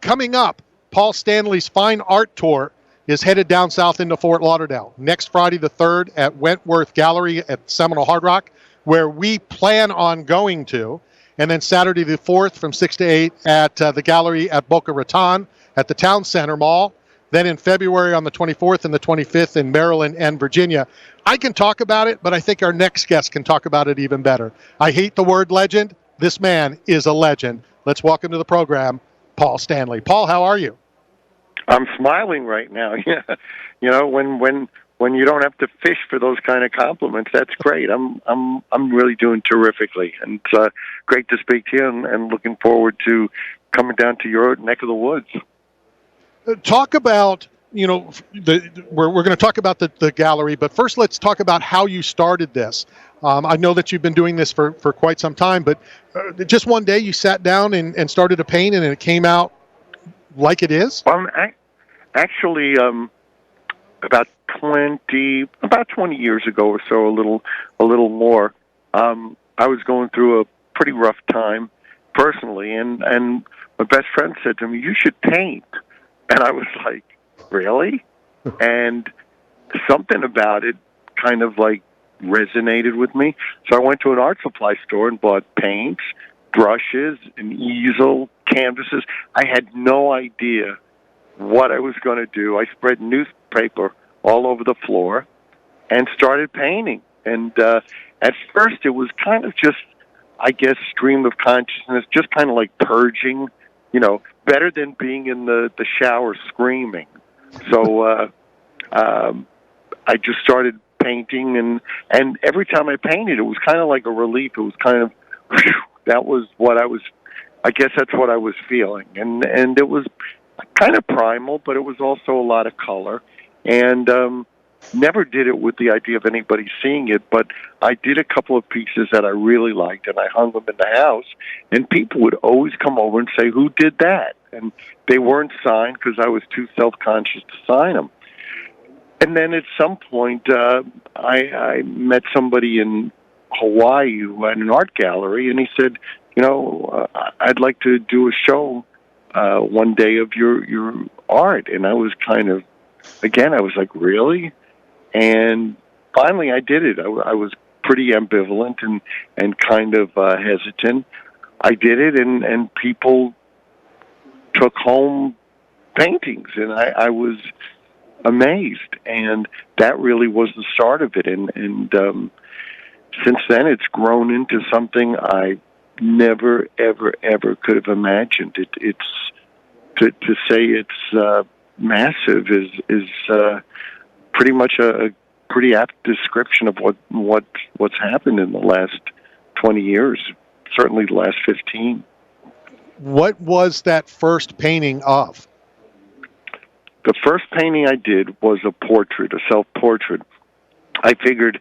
Coming up, Paul Stanley's Fine Art Tour is headed down south into Fort Lauderdale next Friday the 3rd at Wentworth Gallery at Seminole Hard Rock, where we plan on going to. And then Saturday the 4th from 6 to 8 at the gallery at Boca Raton at the Town Center Mall. Then in February on the 24th and the 25th in Maryland and Virginia. I can talk about it, but I think our next guest can talk about it even better. I hate the word legend. This man is a legend. Let's welcome to the program, Paul Stanley. Paul, how are you? I'm smiling right now. Yeah, when you don't have to fish for those kind of compliments, that's great. I'm really doing terrifically, and it's great to speak to you, and looking forward to coming down to your neck of the woods. Talk about, we're going to talk about the gallery, but first let's talk about how you started this. I know that you've been doing this for quite some time, but just one day you sat down and started to paint, and it came out like it is? Actually, about 20 years ago or so, a little more, I was going through a pretty rough time personally, and my best friend said to me, "You should paint." And I was like, "Really?" And something about it kind of like resonated with me. So I went to an art supply store and bought paints, brushes, an easel, canvases. I had no idea what I was going to do. I spread newspaper all over the floor and started painting. And at first it was kind of just, I guess, stream of consciousness, just kind of like purging, better than being in the shower screaming. So I just started painting, and every time I painted, it was kind of like a relief. It was kind of, that was what I guess that's what I was feeling. And it was kind of primal, but it was also a lot of color. And never did it with the idea of anybody seeing it, but I did a couple of pieces that I really liked, and I hung them in the house, and people would always come over and say, "Who did that?" And they weren't signed because I was too self-conscious to sign them. And then at some point, I met somebody in Hawaii who had an art gallery, and he said, "I'd like to do a show one day of your art." And I was kind of, again, I was like, "Really?" And finally I did it. I was pretty ambivalent and kind of hesitant. I did it, and people took home paintings, and I was amazed. And that really was the start of it. And since then, it's grown into something I never, ever, ever could have imagined. It's to say it's massive is pretty much a pretty apt description of what's happened in the last 20 years, certainly the last 15. What was that first painting of? The first painting I did was a portrait, a self-portrait. I figured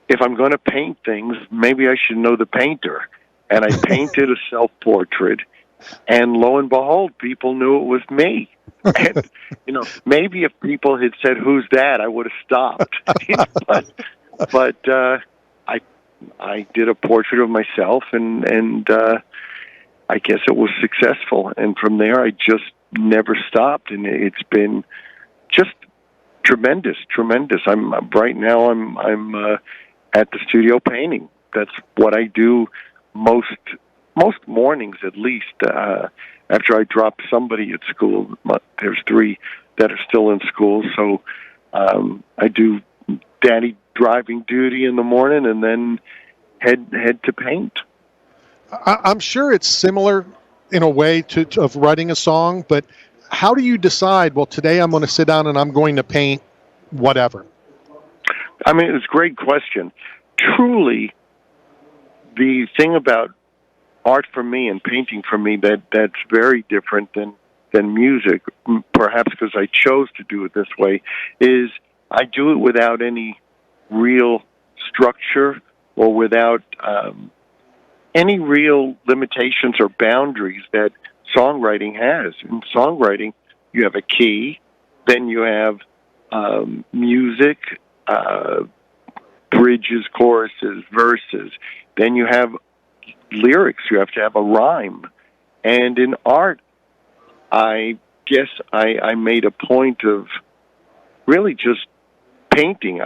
if I'm going to paint things, maybe I should know the painter. And I painted a self-portrait, and lo and behold, people knew it was me. And, maybe if people had said, "Who's that?" I would have stopped. But I did a portrait of myself, and I guess it was successful. And from there, I just never stopped, and it's been just tremendous. Right now. I'm at the studio painting. That's what I do most mornings, at least. After I drop somebody at school, there's 3 that are still in school, so I do daddy driving duty in the morning, and then head to paint. I'm sure it's similar in a way of writing a song, but how do you decide, well, today I'm going to sit down and I'm going to paint whatever? I mean, it's a great question. Truly, the thing about art for me and painting for me that's very different than music, perhaps because I chose to do it this way, is I do it without any real structure or without any real limitations or boundaries that songwriting has. In songwriting, you have a key, then you have music, bridges, choruses, verses, then you have lyrics. You have to have a rhyme. And in art, I guess I made a point of really just painting.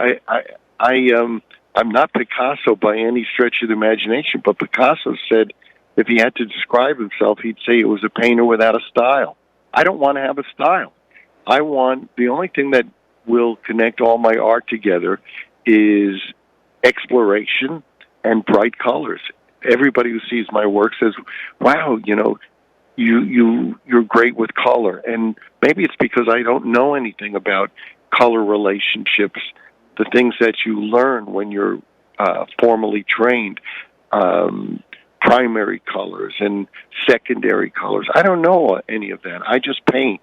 I'm not Picasso by any stretch of the imagination, but Picasso said if he had to describe himself, he'd say it was a painter without a style. I don't want to have a style. I want, the only thing that will connect all my art together is exploration and bright colors. Everybody who sees my work says, wow, you're great with color. And maybe it's because I don't know anything about color relationships, the things that you learn when you're formally trained, primary colors and secondary colors. I don't know any of that. I just paint.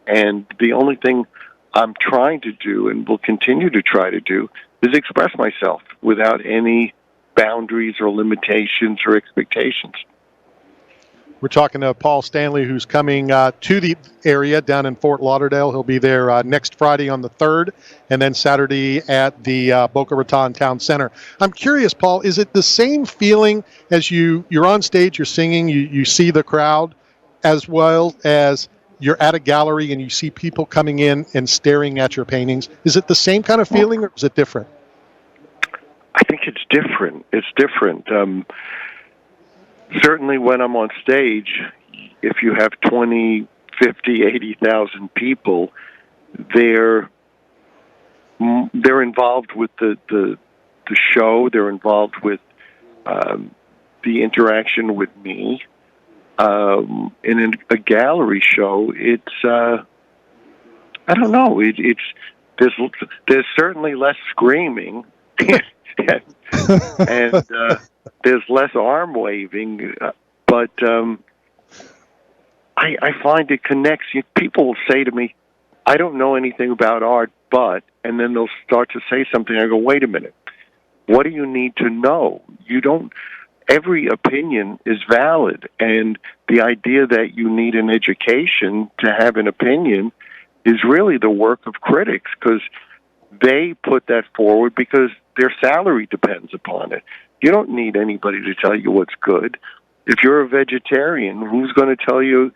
And the only thing I'm trying to do and will continue to try to do is express myself without any boundaries or limitations or expectations. We're talking to Paul Stanley, who's coming to the area down in Fort Lauderdale. He'll be there next Friday on the 3rd, and then Saturday at the Boca Raton Town Center. I'm curious, Paul, is it the same feeling as you're on stage, you're singing, you see the crowd, as well as you're at a gallery and you see people coming in and staring at your paintings? Is it the same kind of feeling, or is it different? I think it's different. It's different. Certainly when I'm on stage, if you have 20, 50, 80,000 people, they're involved with the show. They're involved with the interaction with me. In a gallery show, it's I don't know. There's certainly less screaming, and there's less arm waving, but I find it connects. People will say to me, "I don't know anything about art, but," and then they'll start to say something. I go, "Wait a minute. What do you need to know? You don't." Every opinion is valid, and the idea that you need an education to have an opinion is really the work of critics, because they put that forward because their salary depends upon it. You don't need anybody to tell you what's good. If you're a vegetarian, who's going to tell you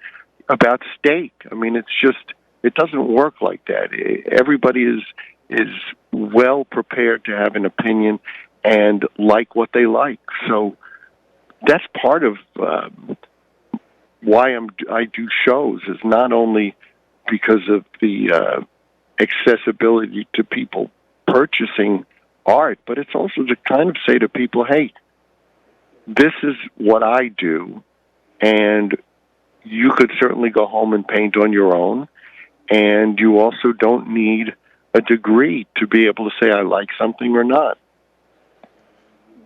about steak? I mean, it doesn't work like that. Everybody is well prepared to have an opinion and like what they like. So that's part of why I do shows, is not only because of the accessibility to people purchasing art, but it's also to kind of say to people, hey, this is what I do, and you could certainly go home and paint on your own, and you also don't need a degree to be able to say I like something or not.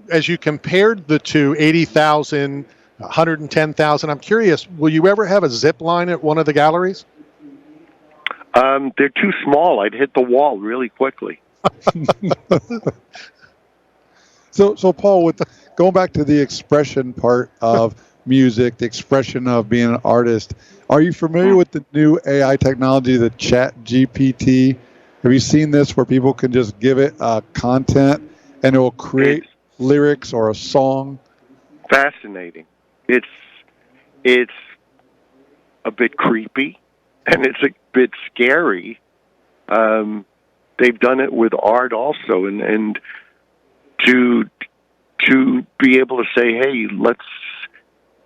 As you compared the two, 80,000, 110,000, I'm curious, will you ever have a zip line at one of the galleries? They're too small. I'd hit the wall really quickly. So Paul, going back to the expression part of music, the expression of being an artist, are you familiar with the new AI technology, the Chat GPT? Have you seen this, where people can just give it content and it will create lyrics or a song? Fascinating. It's a bit creepy, and it's a bit scary. They've done it with art also, and to be able to say, hey, let's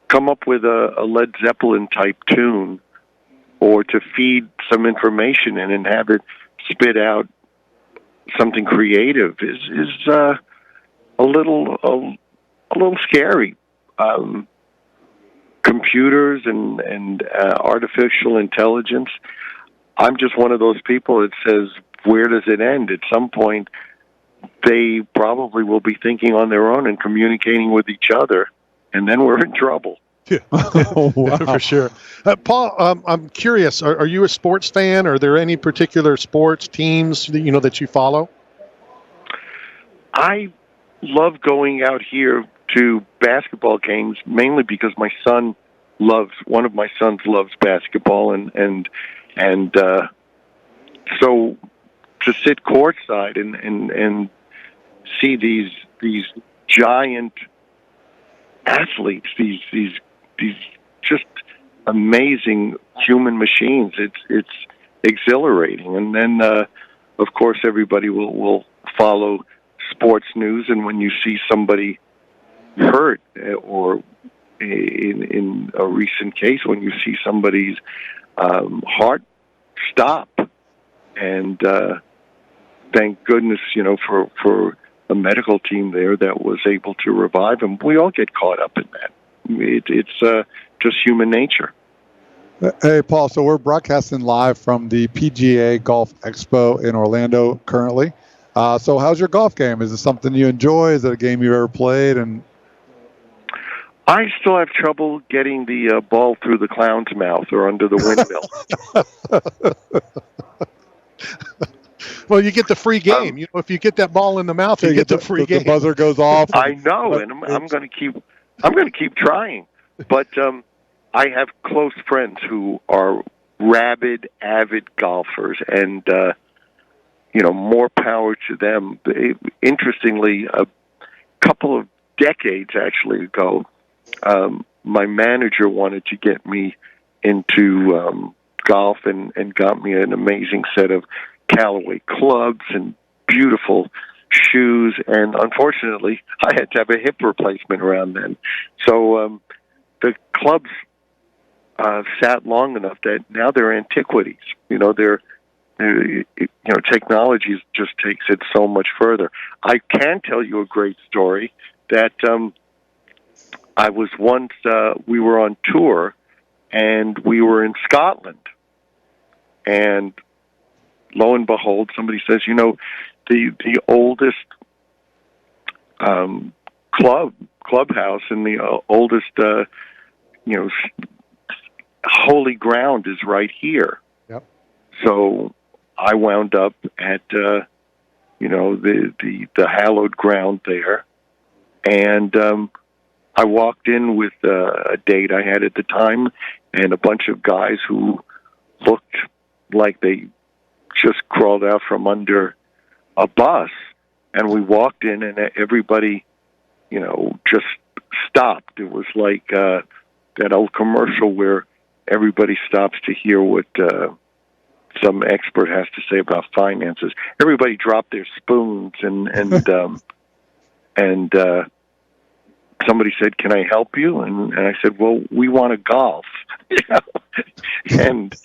come up with a Led Zeppelin type tune, or to feed some information in and have it spit out something creative is a little scary. Computers and artificial intelligence. I'm just one of those people that says, where does it end? At some point, they probably will be thinking on their own and communicating with each other, and then we're in trouble. Yeah. Oh, wow. For sure. Paul, I'm curious, are you a sports fan? Are there any particular sports teams that you follow? I love going out here to basketball games, mainly because one of my sons loves basketball, and so to sit courtside and see these giant athletes, these just amazing human machines. It's exhilarating. And then, of course, everybody will follow sports news, and when you see somebody hurt, or in a recent case, when you see somebody's heart stop, and thank goodness, for a medical team there that was able to revive him. We all get caught up in that. It's just human nature. Hey, Paul, so we're broadcasting live from the PGA Golf Expo in Orlando currently. So how's your golf game? Is it something you enjoy? Is it a game you've ever played? And I still have trouble getting the ball through the clown's mouth or under the windmill. Well, you get the free game. If you get that ball in the mouth, you get the free game. The buzzer goes off. I know, and I'm going to keep trying. But I have close friends who are rabid, avid golfers, and more power to them. Interestingly, a couple of decades actually ago, my manager wanted to get me into golf and got me an amazing set of Callaway clubs and beautiful shoes, and unfortunately, I had to have a hip replacement around then. So the clubs sat long enough that now they're antiquities. Technology just takes it so much further. I can tell you a great story that I was once. We were on tour, and we were in Scotland, and lo and behold, somebody says, the oldest clubhouse and the oldest holy ground is right here. Yep. So I wound up at the hallowed ground there, and I walked in with a date I had at the time, and a bunch of guys who looked like they just crawled out from under a bus, and we walked in, and everybody, just stopped. It was like that old commercial where everybody stops to hear what some expert has to say about finances. Everybody dropped their spoons, and somebody said, "Can I help you?" And I said, "Well, we want to golf." And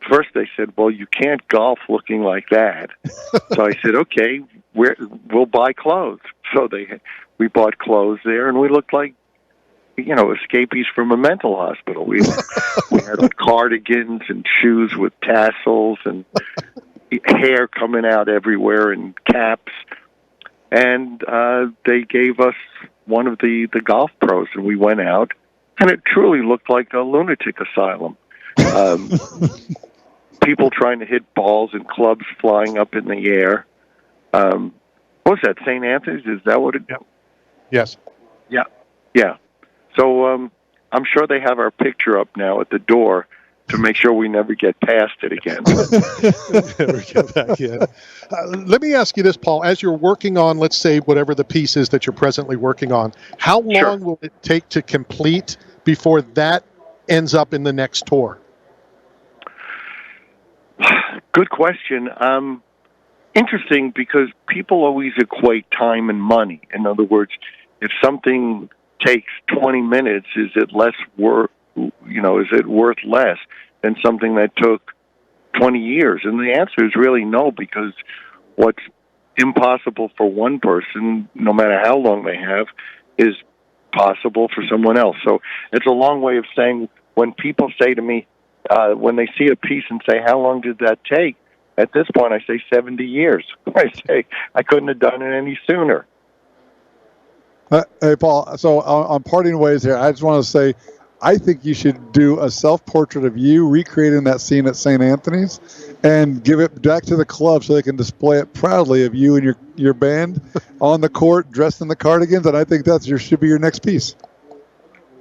first they said, "Well, you can't golf looking like that." So I said, "Okay, we'll buy clothes." So we bought clothes there, and we looked like escapees from a mental hospital. We had on cardigans and shoes with tassels and hair coming out everywhere and caps. And they gave us one of the golf pros, and we went out, and it truly looked like a lunatic asylum. People trying to hit balls and clubs flying up in the air. What was that, St. Anthony's? Is that what it is? Yes. Yeah. So I'm sure they have our picture up now at the door to make sure we never get past it again. Never get back in. Let me ask you this, Paul. As you're working on, let's say, whatever the piece is that you're presently working on, how long will it take to complete before that ends up in the next tour? Good question. Interesting, because people always equate time and money. In other words, if something takes 20 minutes, is it worth less than something that took 20 years? And the answer is really no, because what's impossible for one person, no matter how long they have, is possible for someone else. So it's a long way of saying, when people say to me, when they see a piece and say, "How long did that take?" At this point, I say 70 years. I say, I couldn't have done it any sooner. Hey, Paul, so on parting ways here, I just want to say, I think you should do a self-portrait of you recreating that scene at St. Anthony's and give it back to the club so they can display it proudly of you and your band on the court dressed in the cardigans, and I think should be your next piece.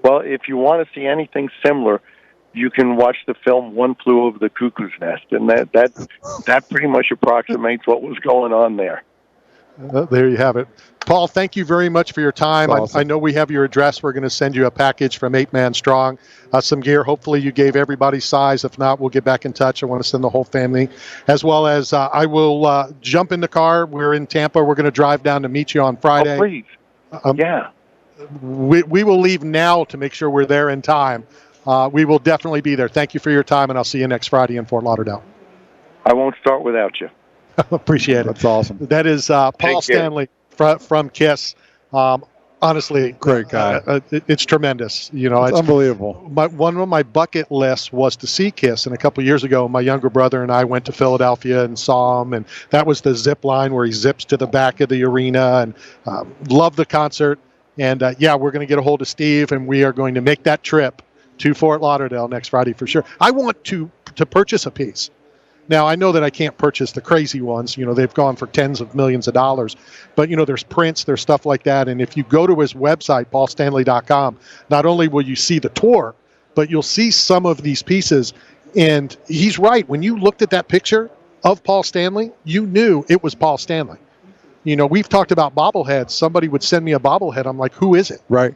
Well, if you want to see anything similar, you can watch the film One Flew Over the Cuckoo's Nest, and that pretty much approximates what was going on there. There you have it. Paul, thank you very much for your time. Awesome. I know we have your address. We're going to send you a package from 8 Man Strong, some gear. Hopefully you gave everybody size. If not, we'll get back in touch. I want to send the whole family, as well as I will jump in the car. We're in Tampa. We're going to drive down to meet you on Friday. Oh, please. Yeah. We will leave now to make sure we're there in time. We will definitely be there. Thank you for your time, and I'll see you next Friday in Fort Lauderdale. I won't start without you. Appreciate it. That's awesome. That is Paul Stanley from KISS. Honestly, Great guy. It's tremendous. You know, It's unbelievable. One of my bucket lists was to see KISS, and a couple years ago, my younger brother and I went to Philadelphia and saw him, and that was the zip line where he zips to the back of the arena, and loved the concert. And yeah, we're going to get a hold of Steve, and we are going to make that trip to Fort Lauderdale next Friday for sure. I want to purchase a piece. Now, I know that I can't purchase the crazy ones. You know, they've gone for tens of millions of dollars. But, you know, there's prints, there's stuff like that. And if you go to his website, paulstanley.com, not only will you see the tour, but you'll see some of these pieces. And he's right. When you looked at that picture of Paul Stanley, you knew it was Paul Stanley. You know, we've talked about bobbleheads. Somebody would send me a bobblehead. I'm like, who is it? Right.